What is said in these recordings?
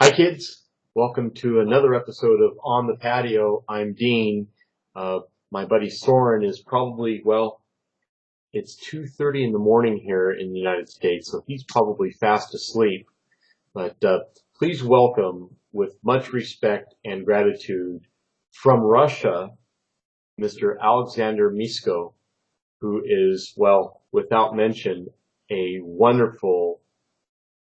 Hi, kids. Welcome to another episode of On the Patio. I'm Dean. My buddy Soren is probably, it's 2:30 in the morning here in the United States, so he's probably fast asleep. But please welcome, with much respect and gratitude, from Russia, Mr. Alexandr Misko, who is, without mention, a wonderful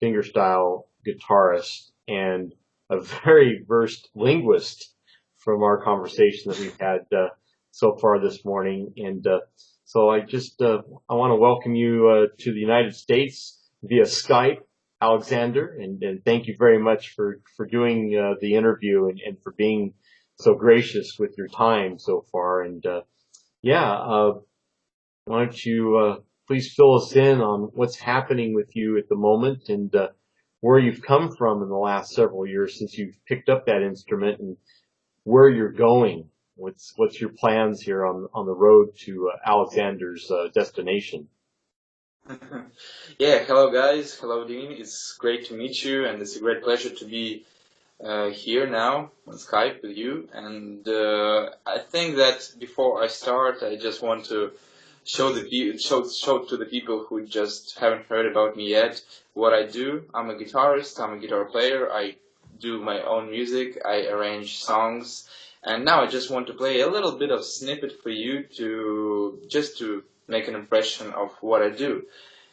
fingerstyle guitarist and a very versed linguist from our conversation that we've had so far this morning. And so I want to welcome you to the United States via Skype, Alexander, and thank you very much for doing the interview and for being so gracious with your time so far. And why don't you please fill us in on what's happening with you at the moment and where you've come from in the last several years since you've picked up that instrument and where you're going. What's your plans here on the road to Alexander's destination? Yeah, hello guys, hello Dean. It's great to meet you, and it's a great pleasure to be here now on Skype with you. And I think that before I start, I just want to show to the people who just haven't heard about me yet what I do. I'm a guitarist. I'm a guitar player. I do my own music. I arrange songs. And now I just want to play a little bit of snippet for you to make an impression of what I do.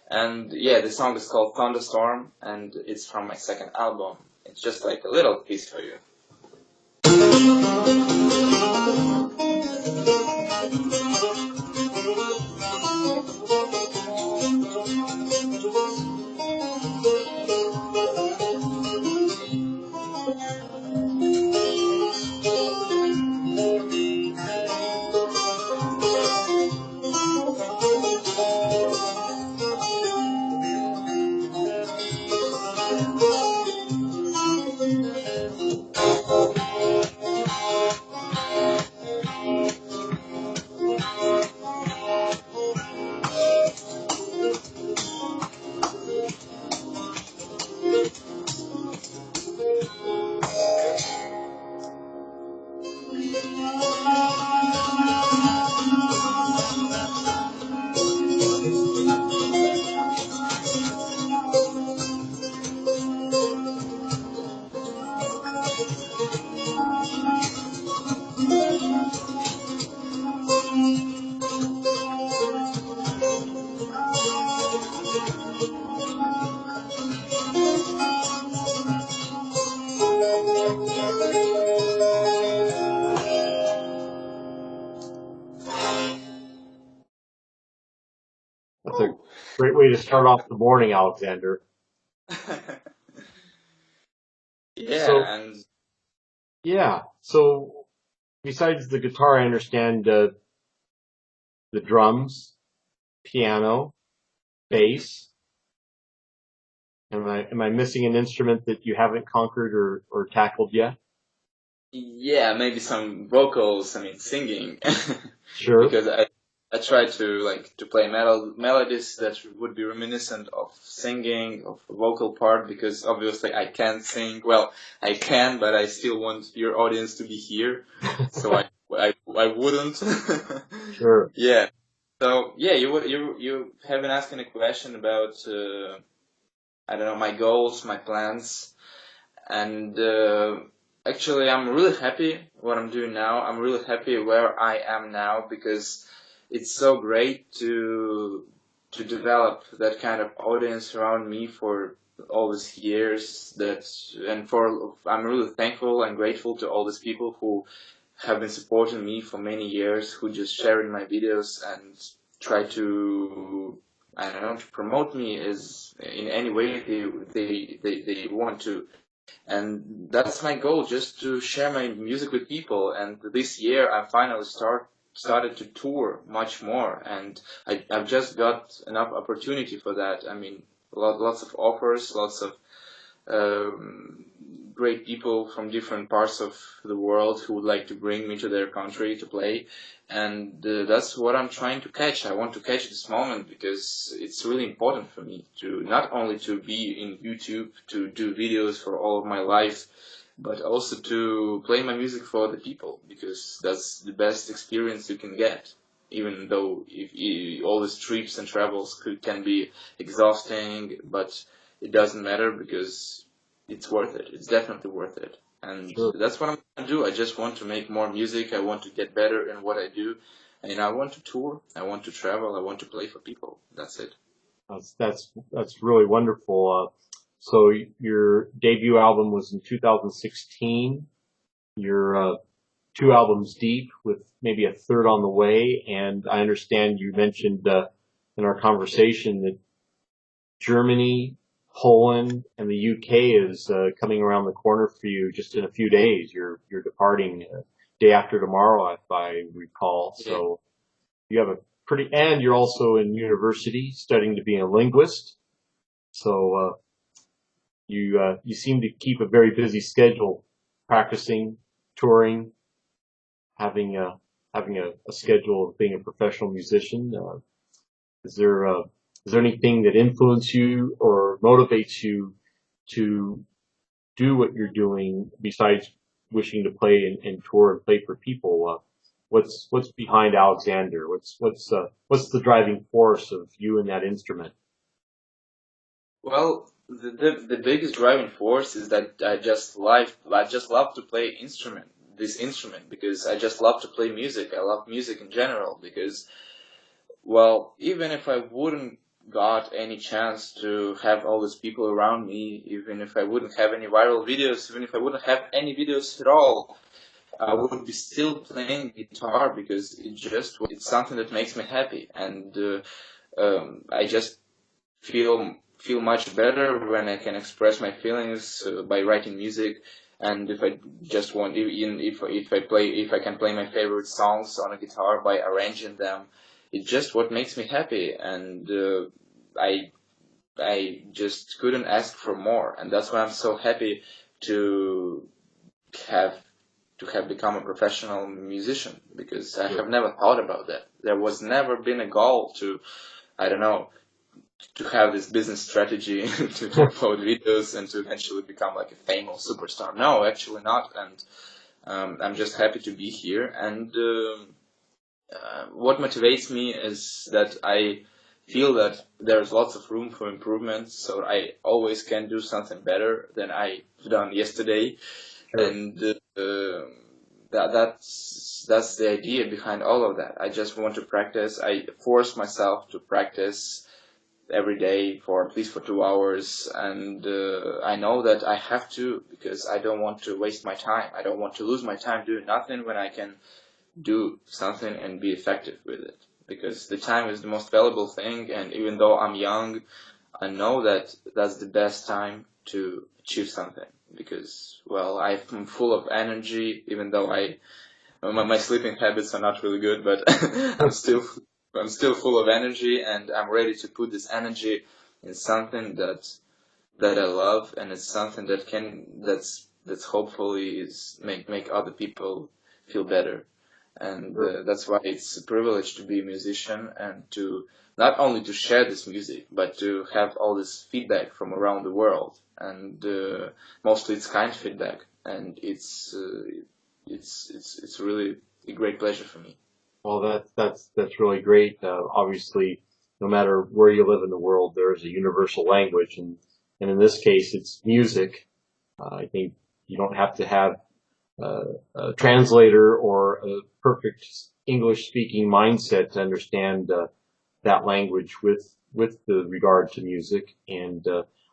And yeah, the song is called Thunderstorm, and it's from my second album. It's just like a little piece for you. That's a great way to start off the morning, Alexander. Yeah, So besides the guitar, I understand the drums, piano, bass. Am I missing an instrument that you haven't conquered or tackled yet? yeah, maybe some vocals. I mean, singing. Sure. Because I try to play melodies that would be reminiscent of singing, of a vocal part, because obviously I can't sing. Well, I can, but I still want your audience to be here, so I wouldn't. Sure. Yeah. So yeah, you have been asking a question about I don't know, my goals, my plans, and actually I'm really happy what I'm doing now. I'm really happy where I am now because it's so great to develop that kind of audience around me for all these years. I'm really thankful and grateful to all these people who have been supporting me for many years, who just sharing my videos and try to, I don't know, to promote me as in any way they want to. And that's my goal, just to share my music with people. And this year I finally started to tour much more, and I've just got enough opportunity for that. I mean, lots of offers, lots of um, great people from different parts of the world who would like to bring me to their country to play, and that's what I'm trying to catch. I want to catch this moment because it's really important for me to not only to be in YouTube to do videos for all of my life, but also to play my music for other people, because that's the best experience you can get. Even though all these trips and travels can be exhausting, but it doesn't matter because it's worth it. It's definitely worth it. And Sure. that's what I'm going to do. I just want to make more music. I want to get better in what I do. And I want to tour. I want to travel. I want to play for people. That's it. That's really wonderful. So your debut album was in 2016. You're 2 albums deep with maybe a third on the way. And I understand you mentioned in our conversation that Germany, Poland, and the UK is coming around the corner for you just in a few days. You're departing day after tomorrow, if I recall. Yeah. So you have a pretty, and you're also in university studying to be a linguist. So you seem to keep a very busy schedule, practicing, touring, having a schedule of being a professional musician. Is there is there anything that influences you or motivates you to do what you're doing besides wishing to play and tour and play for people? What's behind Alexander? What's the driving force of you and that instrument? Well, the biggest driving force is that I just love to play this instrument, because I just love to play music. I love music in general because, well, even if I wouldn't got any chance to have all these people around me, even if I wouldn't have any viral videos, even if I wouldn't have any videos at all, I would be still playing guitar because it's something that makes me happy, and I just feel much better when I can express my feelings by writing music. And if I just want, even if I can play my favorite songs on a guitar by arranging them, it's just what makes me happy. And I I just couldn't ask for more, and that's why I'm so happy to have have become a professional musician, because I have never thought about that. There was never been a goal to, I don't know, to have this business strategy to upload videos and to eventually become like a famous superstar. No, actually not. And I'm just happy to be here. And what motivates me is that I feel that there's lots of room for improvement, so I always can do something better than I've done yesterday. Sure. And that's the idea behind all of that. I just want to practice. I force myself to practice every day for at least for 2 hours, and I know that I have to, because I don't want to waste my time. I don't want to lose my time doing nothing when I can do something and be effective with it, because the time is the most valuable thing. And even though I'm young, I know that that's the best time to achieve something, because, well, I'm full of energy, even though my sleeping habits are not really good, but I'm still full of energy, and I'm ready to put this energy in something that I love, and it's something that's hopefully is make other people feel better. And that's why it's a privilege to be a musician, and to not only to share this music, but to have all this feedback from around the world. And mostly it's kind feedback, and it's really a great pleasure for me. Well, that's really great. Obviously, no matter where you live in the world, there is a universal language, and in this case, it's music. I think you don't have to have a translator or a perfect English-speaking mindset to understand that language with the regard to music. And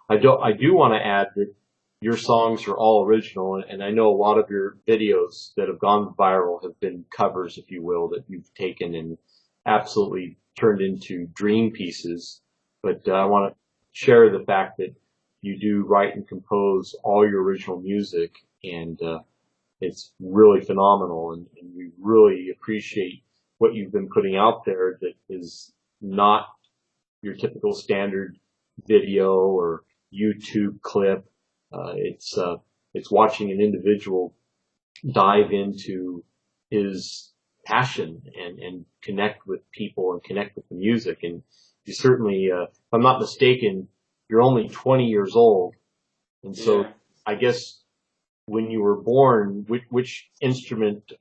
I do want to add that your songs are all original, and I know a lot of your videos that have gone viral have been covers, if you will, that you've taken and absolutely turned into dream pieces. But I want to share the fact that you do write and compose all your original music, and it's really phenomenal, and we really appreciate what you've been putting out there that is not your typical standard video or YouTube clip. It's watching an individual dive into his passion and connect with people and connect with the music. And you certainly, if I'm not mistaken, you're only 20 years old. And so Yeah. I guess when you were born, which instrument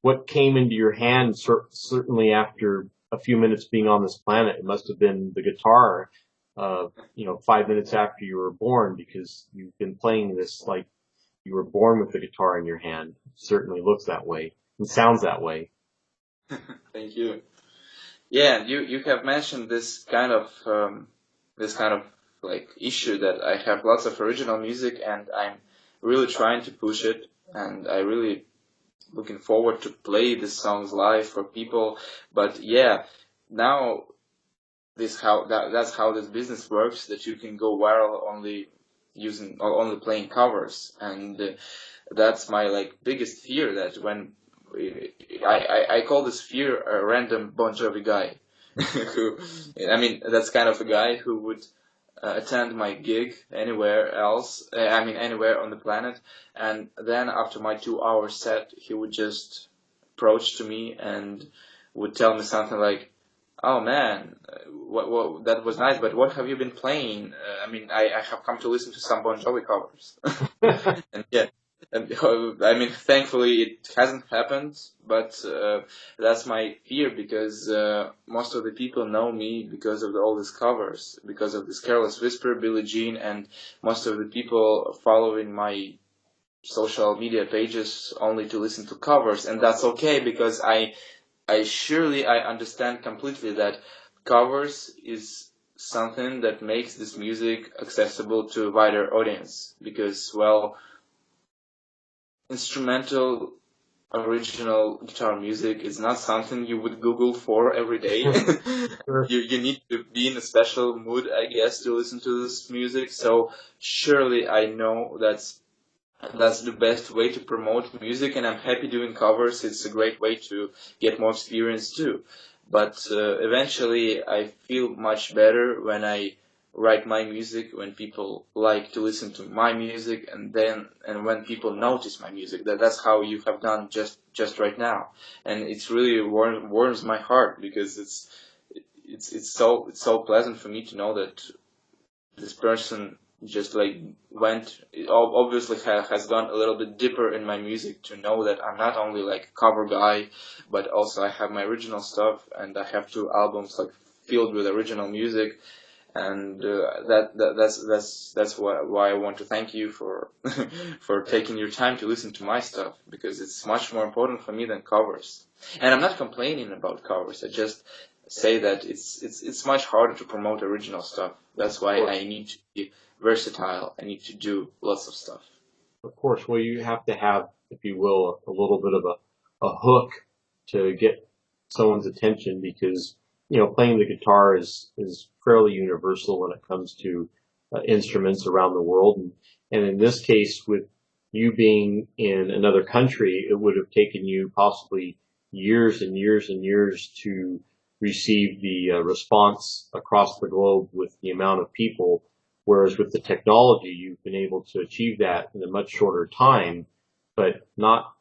what came into your hand? Certainly after a few minutes being on this planet, it must have been the guitar. 5 minutes after you were born, because you've been playing this like you were born with the guitar in your hand. It certainly looks that way and sounds that way. Thank you. Yeah, you have mentioned this kind of like issue that I have lots of original music and I'm really trying to push it, and I really looking forward to play these songs live for people. But yeah, now that's how this business works, that you can go viral only using or only playing covers. And that's my like biggest fear, that when I call this fear a random Bon Jovi guy who, I mean, that's kind of a guy who would attend my gig anywhere else, I mean anywhere on the planet, and then after my 2 hour set he would just approach to me and would tell me something like, "Oh man, what that was nice, but what have you been playing? I mean, I have come to listen to some Bon Jovi covers." And yeah, and, I mean, thankfully it hasn't happened, but that's my fear, because most of the people know me because of all these covers, because of this Careless Whisper, Billie Jean, and most of the people following my social media pages only to listen to covers, and that's okay, because I understand completely that covers is something that makes this music accessible to a wider audience, because, well, instrumental original guitar music is not something you would Google for every day. Sure. You need to be in a special mood, I guess, to listen to this music. So surely I know that's the best way to promote music, and I'm happy doing covers. It's a great way to get more experience too. But eventually, I feel much better when I write my music, when people like to listen to my music, and when people notice my music. That's how you have done just right now, and it's really warms my heart, because it's so pleasant for me to know that this person just like went, obviously has gone a little bit deeper in my music, to know that I'm not only like a cover guy, but also I have my original stuff, and I have 2 albums like filled with original music. And that's why I want to thank you for for taking your time to listen to my stuff, because it's much more important for me than covers. And I'm not complaining about covers. I just say that it's much harder to promote original stuff. That's why I need to be versatile. I need to do lots of stuff. Of course. Well, you have to have, if you will, a little bit of a hook to get someone's attention, because, playing the guitar is fairly universal when it comes to instruments around the world. And in this case, with you being in another country, it would have taken you possibly years and years and years to receive the response across the globe with the amount of people. Whereas with the technology, you've been able to achieve that in a much shorter time, but not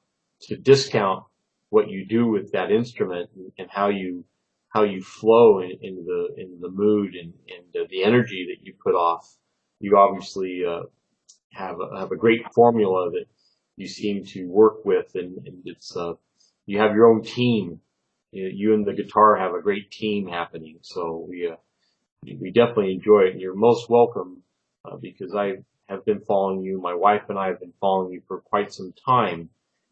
to discount what you do with that instrument, and how you flow in the mood, and the energy that you put off. You obviously have a great formula that you seem to work with, and it's you have your own team. You and the guitar have a great team happening. So we definitely enjoy it, and you're most welcome, because I have been following you. My wife and I have been following you for quite some time.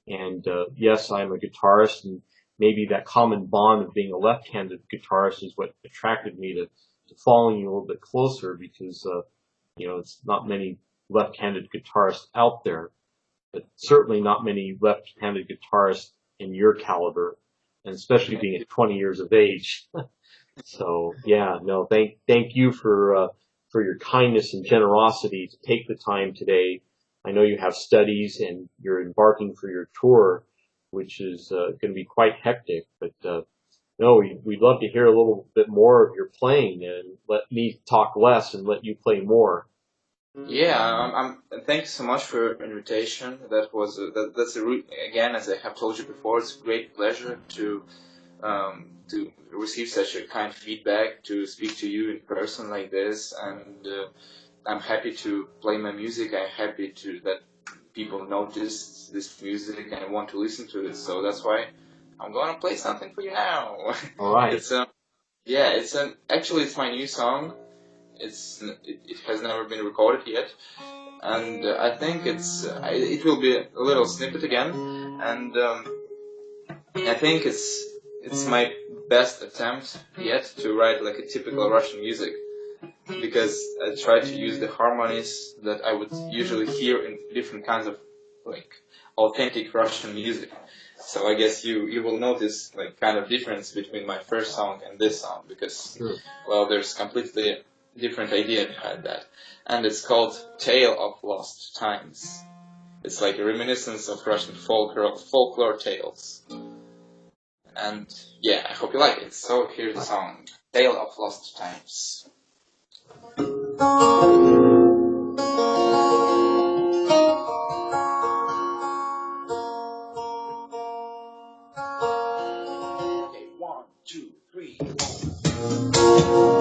And yes, I'm a guitarist, and maybe that common bond of being a left-handed guitarist is what attracted me to following you a little bit closer, because it's not many left-handed guitarists out there, but certainly not many left-handed guitarists in your caliber, and especially being at 20 years of age. So yeah, no, thank you for your kindness and generosity to take the time today. I know you have studies and you're embarking for your tour, which is going to be quite hectic. But no, we'd love to hear a little bit more of your playing, and let me talk less and let you play more. Yeah, thank you so much for your invitation. That's again, as I have told you before, it's a great pleasure to receive such a kind feedback, to speak to you in person like this, and I'm happy to play my music. I'm happy to that people notice this music and want to listen to it. So that's why I'm gonna play something for you now. All right. It's yeah, actually it's my new song. It has never been recorded yet, and I think it will be a little snippet again, and I think it's my best attempt yet to write like a typical Russian music, because I try to use the harmonies that I would usually hear in different kinds of like authentic Russian music. So I guess you will notice like kind of difference between my first song and this song, because Sure. well, there's completely different idea behind that, and it's called Tale of Lost Times. It's like a reminiscence of Russian folklore tales. And yeah, I hope you like it. So here's the song, Tale of Lost Times. Okay, 1, 2, 3, 4.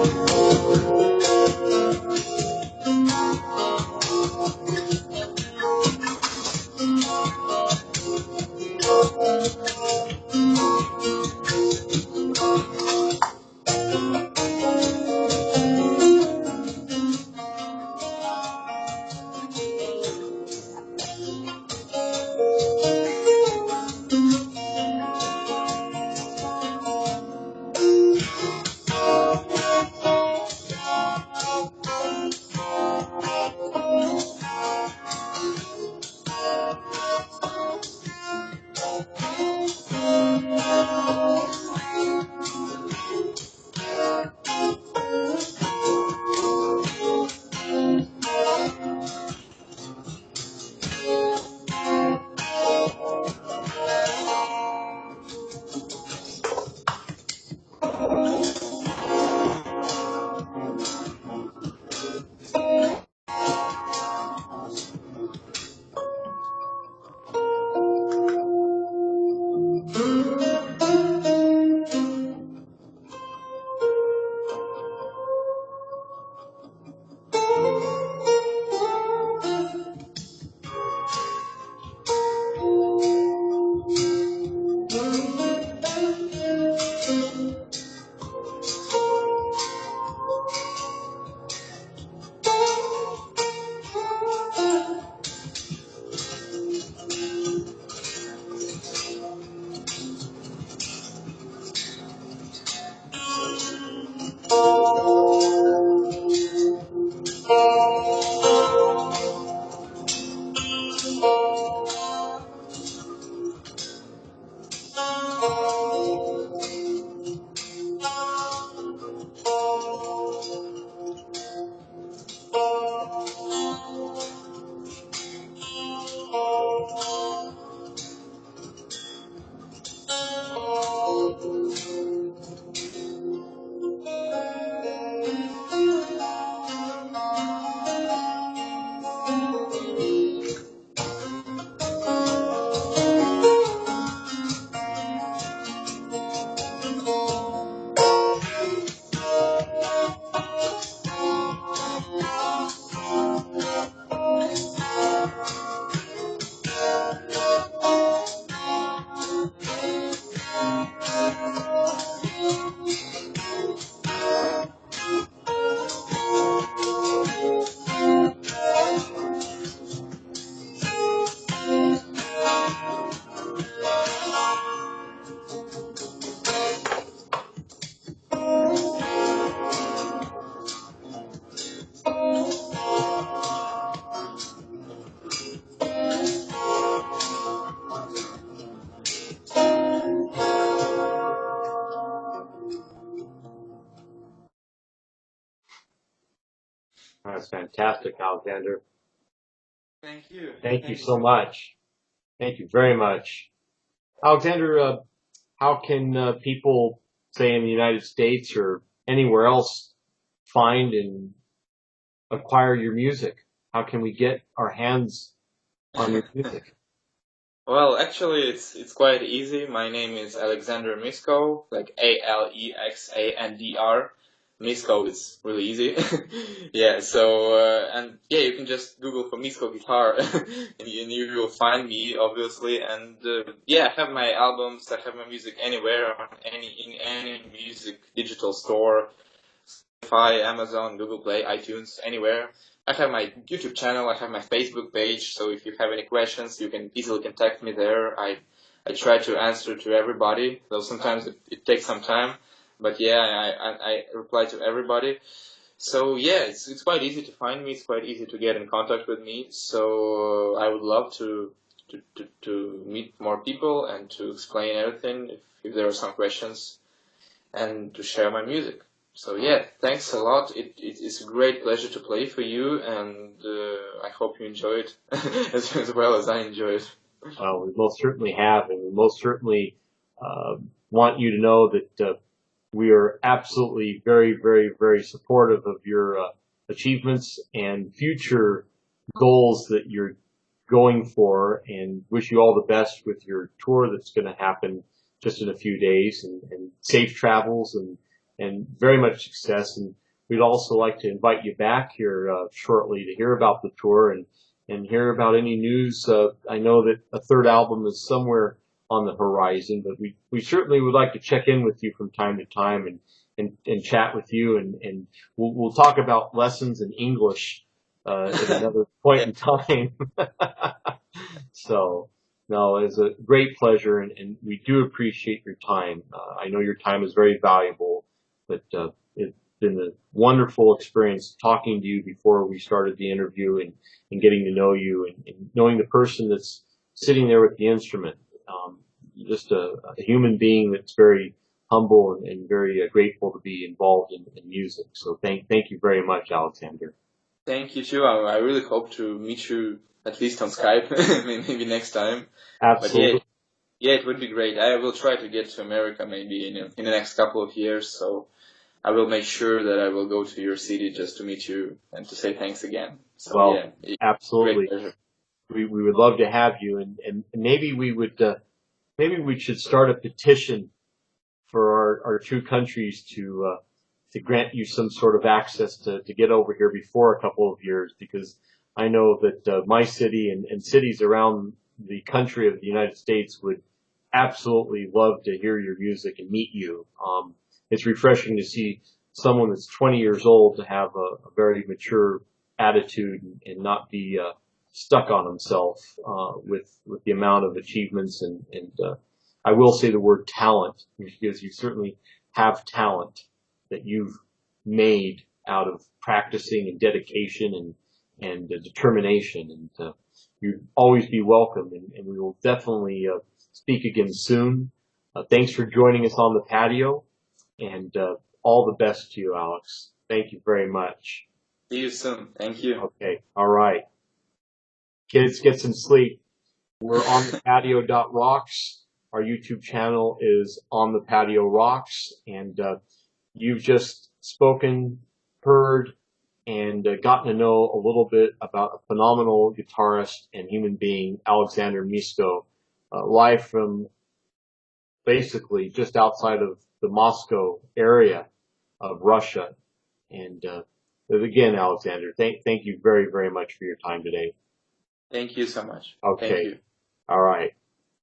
That's fantastic, Alexander. Thank you. Thank you Thank you so so much. much. Thank you very much. Alexander, how can people, say in the United States or anywhere else, find and acquire your music? how can we get our hands on your music? Well, actually, it's quite easy. My name is Alexandr Misko, like Alexandr. Misko is really easy. Yeah, so and yeah, you can just Google for Misko guitar, and you will find me, obviously. And yeah, I have my albums, I have my music anywhere, on in any music digital store, Spotify, Amazon, Google Play, iTunes, anywhere. I have my YouTube channel, I have my Facebook page, so if you have any questions, you can easily contact me there. I try to answer to everybody, though sometimes it takes some time, but yeah, I reply to everybody. So yeah, it's quite easy to find me, it's quite easy to get in contact with me, so I would love to meet more people and to explain everything if there are some questions and to share my music. So yeah, thanks a lot. It's a great pleasure to play for you, and I hope you enjoy it as well as I enjoy it. We most certainly have, and we most certainly want you to know that we are absolutely very, very, very supportive of your achievements and future goals that you're going for, and wish you all the best with your tour that's going to happen just in a few days, and safe travels, and very much success. And we'd also like to invite you back here shortly to hear about the tour, and hear about any news. I know that a third album is somewhere on the horizon, but we certainly would like to check in with you from time to time, and chat with you, and we'll talk about lessons in English at another point in time. So, no, it's a great pleasure, and we do appreciate your time. I know your time is very valuable, but it's been a wonderful experience talking to you before we started the interview, and getting to know you, and knowing the person that's sitting there with the instrument. Just a human being that's very humble, and very grateful to be involved in music. So thank you very much, Alexander. Thank you too. I really hope to meet you at least on Skype, maybe next time. But yeah, Absolutely. yeah, it would be great. I will try to get to America maybe in the next couple of years. So I will make sure that I will go to your city just to meet you and to say thanks again. So Well, yeah, great absolutely. pleasure. We would love to have you, and maybe we would, maybe we should start a petition for our two countries to grant you some sort of access to get over here before a couple of years, because I know that my city, and cities around the country of the United States would absolutely love to hear your music and meet you. It's refreshing to see someone that's 20 years old to have a very mature attitude, and not be stuck on himself with the amount of achievements, and I will say the word talent, because you certainly have talent that you've made out of practicing, and dedication, and determination. And you'd always be welcome, and we will definitely speak again soon. Thanks for joining us on the patio, and all the best to you, Alex. Thank you very much. See you soon. Thank you. Okay, all right. Kids, get some sleep. We're on the patio.rocks. Our YouTube channel is On the Patio Rocks, and you've just spoken, heard, and gotten to know a little bit about a phenomenal guitarist and human being, Alexandr Misko, live from basically just outside of the Moscow area of Russia. And again, Alexander, thank you very, very much for your time today. Thank you so much. Thank Okay, you. all right.